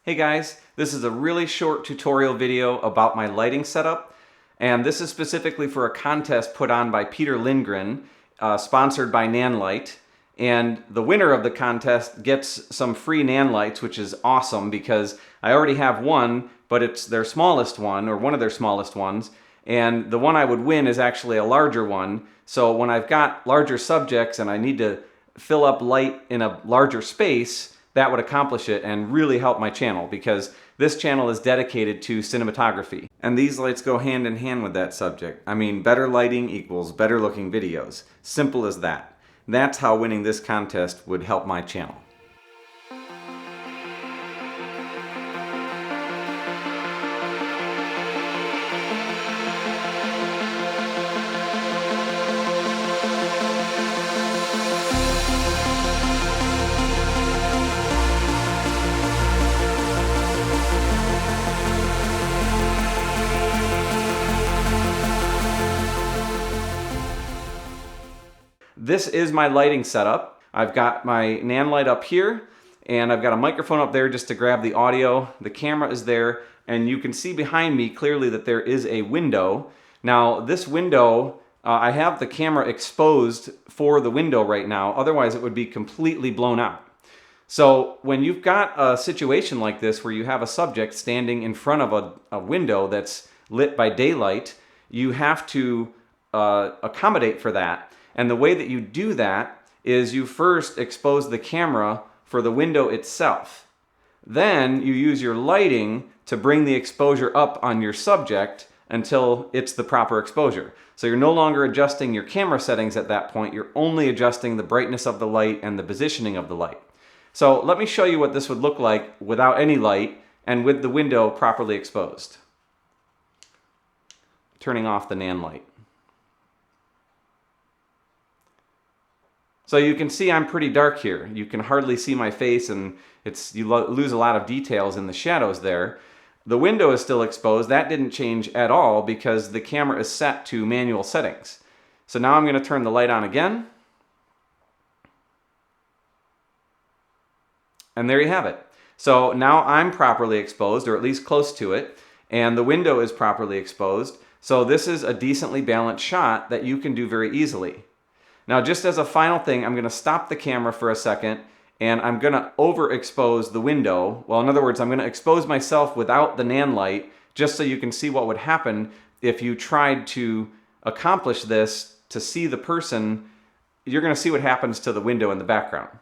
Hey guys, this is a really short tutorial video about my lighting setup, and this is specifically for a contest put on by Peter Lindgren, sponsored by Nanlite. And the winner of the contest gets some free Nanlites, which is awesome because I already have one, but it's their smallest one, or one of their smallest ones, and the one I would win is actually a larger one. So when I've got larger subjects and I need to fill up light in a larger space, that would accomplish it and really help my channel, because this channel is dedicated to cinematography. And these lights go hand in hand with that subject. I mean, better lighting equals better looking videos. Simple as that. That's how winning this contest would help my channel. This is my lighting setup. I've got my Nanlite up here, and I've got a microphone up there just to grab the audio. The camera is there, and you can see behind me clearly that there is a window. Now, this window, I have the camera exposed for the window right now, otherwise it would be completely blown out. So when you've got a situation like this where you have a subject standing in front of a window that's lit by daylight, you have to accommodate for that. And the way that you do that is you first expose the camera for the window itself. Then you use your lighting to bring the exposure up on your subject until it's the proper exposure. So you're no longer adjusting your camera settings at that point, you're only adjusting the brightness of the light and the positioning of the light. So let me show you what this would look like without any light and with the window properly exposed. Turning off the Nanlite. So you can see I'm pretty dark here. You can hardly see my face, and you lose a lot of details in the shadows there. The window is still exposed. That didn't change at all because the camera is set to manual settings. So now I'm going to turn the light on again. And there you have it. So now I'm properly exposed, or at least close to it, and the window is properly exposed. So this is a decently balanced shot that you can do very easily. Now, just as a final thing, I'm going to stop the camera for a second, and I'm going to overexpose the window. Well, in other words, I'm going to expose myself without the Nanlite, just so you can see what would happen if you tried to accomplish this to see the person. You're going to see what happens to the window in the background.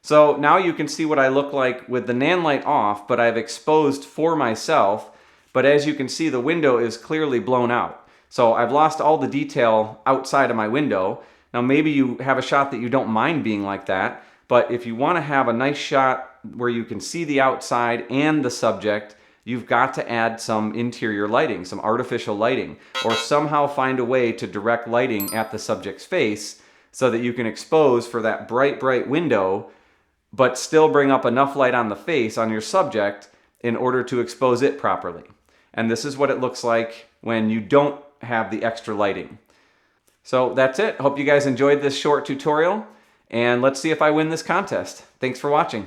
So now you can see what I look like with the Nanlite off, but I've exposed for myself. But as you can see, the window is clearly blown out. So I've lost all the detail outside of my window. Now maybe you have a shot that you don't mind being like that, but if you want to have a nice shot where you can see the outside and the subject, you've got to add some interior lighting, some artificial lighting, or somehow find a way to direct lighting at the subject's face so that you can expose for that bright, bright window, but still bring up enough light on the face on your subject in order to expose it properly. And this is what it looks like when you don't have the extra lighting. So that's it. Hope you guys enjoyed this short tutorial, and let's see if I win this contest. Thanks for watching.